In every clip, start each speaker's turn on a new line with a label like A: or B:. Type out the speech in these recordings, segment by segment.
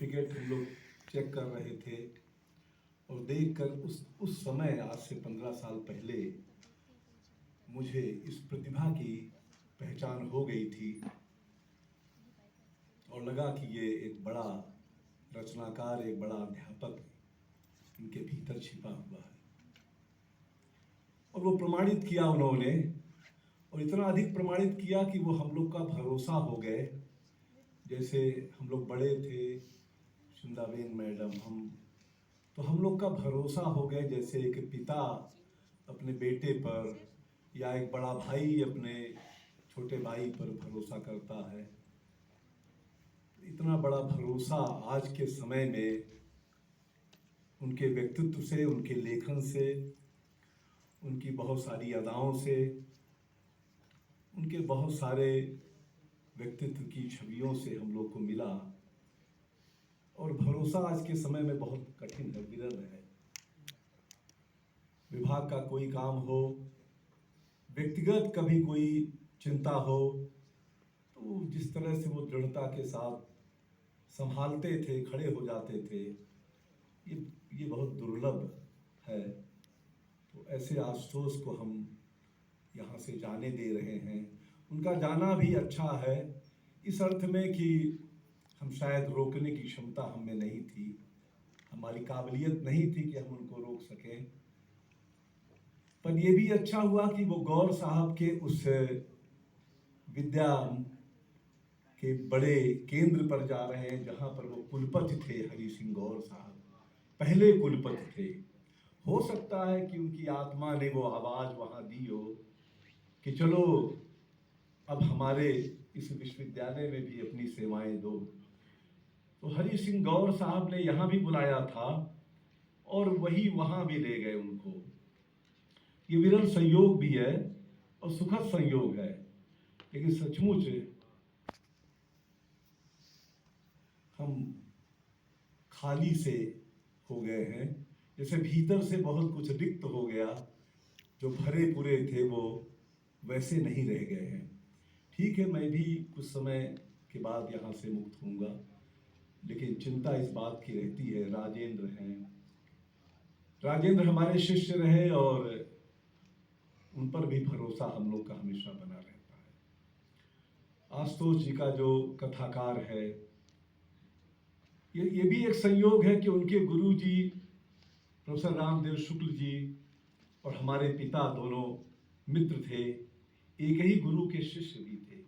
A: Certificate हम लोग check कर रहे थे और देखकर उस समय आज से 15 साल पहले मुझे इस प्रतिभा की पहचान हो गई थी और लगा कि ये एक बड़ा रचनाकार, एक बड़ा अध्यापक इनके भीतर छिपा हुआ है। और वो प्रमाणित किया उन्होंने, और इतना अधिक प्रमाणित किया कि वो हम लोग का भरोसा हो गए। जैसे हम लोग बड़े थे, सुंदाबेन मैडम, हम लोग का भरोसा हो गए, जैसे एक पिता अपने बेटे पर या एक बड़ा भाई अपने छोटे भाई पर भरोसा करता है। इतना बड़ा भरोसा आज के समय में उनके व्यक्तित्व से, उनके लेखन से, उनकी बहुत सारी अदाओं से, उनके बहुत सारे व्यक्तित्व की छवियों से हम लोग को मिला। और भरोसा आज के समय में बहुत कठिन है, विरल है। विभाग का कोई काम हो, व्यक्तिगत कभी कोई चिंता हो, तो जिस तरह से वो दृढ़ता के साथ संभालते थे, खड़े हो जाते थे, ये बहुत दुर्लभ है। तो ऐसे आशुतोष को हम यहाँ से जाने दे रहे हैं। उनका जाना भी अच्छा है, इस अर्थ में कि हम शायद रोकने की क्षमता हम में नहीं थी, हमारी काबिलियत नहीं थी कि हम उनको रोक सकें। पर यह भी अच्छा हुआ कि वो गौर साहब के उस विद्या के बड़े केंद्र पर जा रहे हैं, जहाँ पर वो कुलपति थे। हरि सिंह गौर साहब पहले कुलपति थे। हो सकता है कि उनकी आत्मा ने वो आवाज़ वहाँ दी हो कि चलो अब हमारे इस विश्वविद्यालय में भी अपनी सेवाएं दो। तो हरि सिंह गौर साहब ने यहाँ भी बुलाया था और वही वहाँ भी ले गए उनको। ये विरल संयोग भी है और सुखद संयोग है, लेकिन सचमुच हम खाली से हो गए हैं। जैसे भीतर से बहुत कुछ रिक्त हो गया, जो भरे पूरे थे वो वैसे नहीं रह गए हैं। ठीक है, मैं भी कुछ समय के बाद यहाँ से मुक्त होऊंगा, लेकिन चिंता इस बात की रहती है। राजेंद्र हैं, राजेंद्र हमारे शिष्य रहे और उन पर भी भरोसा हम लोग का हमेशा बना रहता है। आशुतोष जी का जो कथाकार है, ये भी एक संयोग है कि उनके गुरु जी प्रोफेसर रामदेव शुक्ल जी और हमारे पिता दोनों मित्र थे, एक ही गुरु के शिष्य भी थे।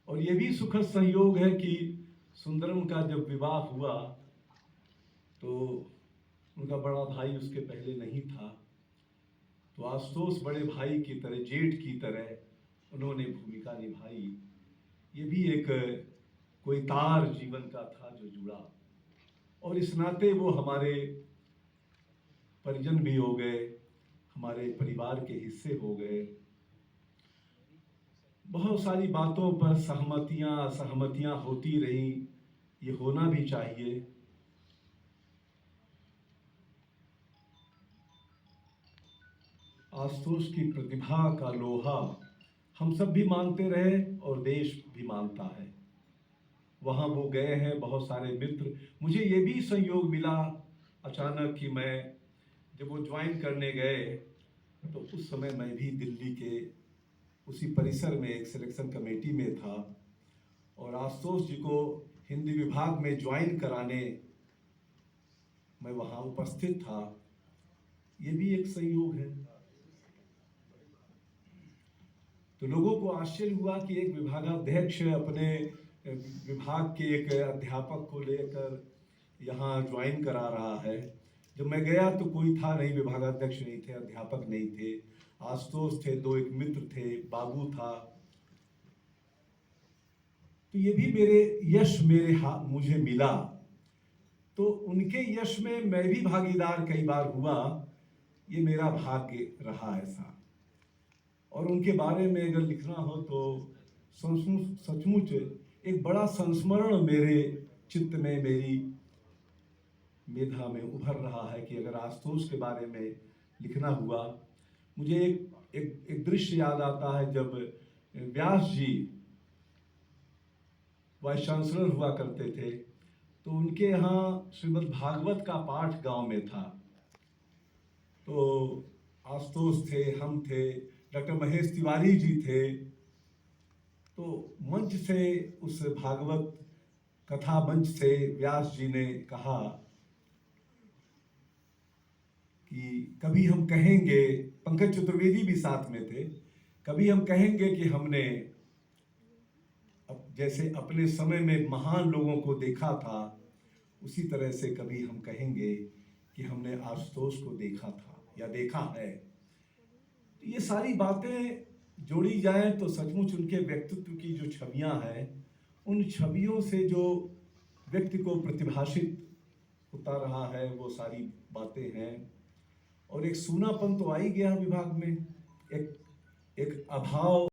A: और ये भी सुखद संयोग है कि सुंदरम का जब विवाह हुआ तो उनका बड़ा भाई उसके पहले नहीं था, तो आशुतोष बड़े भाई की तरह, जेठ की तरह उन्होंने भूमिका निभाई। ये भी एक कोई तार जीवन का था जो जुड़ा, और इस नाते वो हमारे परिजन भी हो गए, हमारे परिवार के हिस्से हो गए। बहुत सारी बातों पर सहमतियां असहमतियां होती रही, ये होना भी चाहिए। आशुतोष की प्रतिभा का लोहा हम सब भी मानते रहे और देश भी मानता है। वहाँ वो गए हैं, बहुत सारे मित्र। मुझे ये भी संयोग मिला अचानक कि मैं जब वो ज्वाइन करने गए तो उस समय मैं भी दिल्ली के उसी परिसर में एक सिलेक्शन कमेटी में था, और आशुतोष जी को हिंदी विभाग में ज्वाइन कराने मैं वहाँ उपस्थित था। ये भी एक संयोग है। तो लोगों को आश्चर्य हुआ कि एक विभागाध्यक्ष अपने विभाग के एक अध्यापक को लेकर यहाँ ज्वाइन करा रहा है। जब मैं गया तो कोई था नहीं, विभागाध्यक्ष नहीं थे, अध्यापक नहीं थे। आशुतोष थे, दो एक मित्र थे, बाबू था। तो ये भी मेरे यश मुझे मिला, तो उनके यश में मैं भी भागीदार कई बार हुआ। ये मेरा भाग्य रहा ऐसा। और उनके बारे में अगर लिखना हो तो सचमुच एक बड़ा संस्मरण मेरे चित्त में, मेरी मेधा में उभर रहा है कि अगर आशुतोष के बारे में लिखना हुआ। मुझे एक दृश्य याद आता है, जब व्यास जी वाइस चांसलर हुआ करते थे तो उनके यहाँ श्रीमद् भागवत का पाठ गांव में था। तो आशुतोष थे, हम थे, डॉक्टर महेश तिवारी जी थे। तो मंच से, उस भागवत कथा मंच से व्यास जी ने कहा कि कभी हम कहेंगे, पंकज चतुर्वेदी भी साथ में थे, कभी हम कहेंगे कि हमने जैसे अपने समय में महान लोगों को देखा था, उसी तरह से कभी हम कहेंगे कि हमने आशुतोष को देखा था या देखा है। तो ये सारी बातें जोड़ी जाएं तो सचमुच उनके व्यक्तित्व की जो छवियां हैं, उन छवियों से जो व्यक्ति को प्रतिभाषित होता रहा है, वो सारी बातें हैं। और एक सूनापन तो आ ही गया विभाग में, एक एक अभाव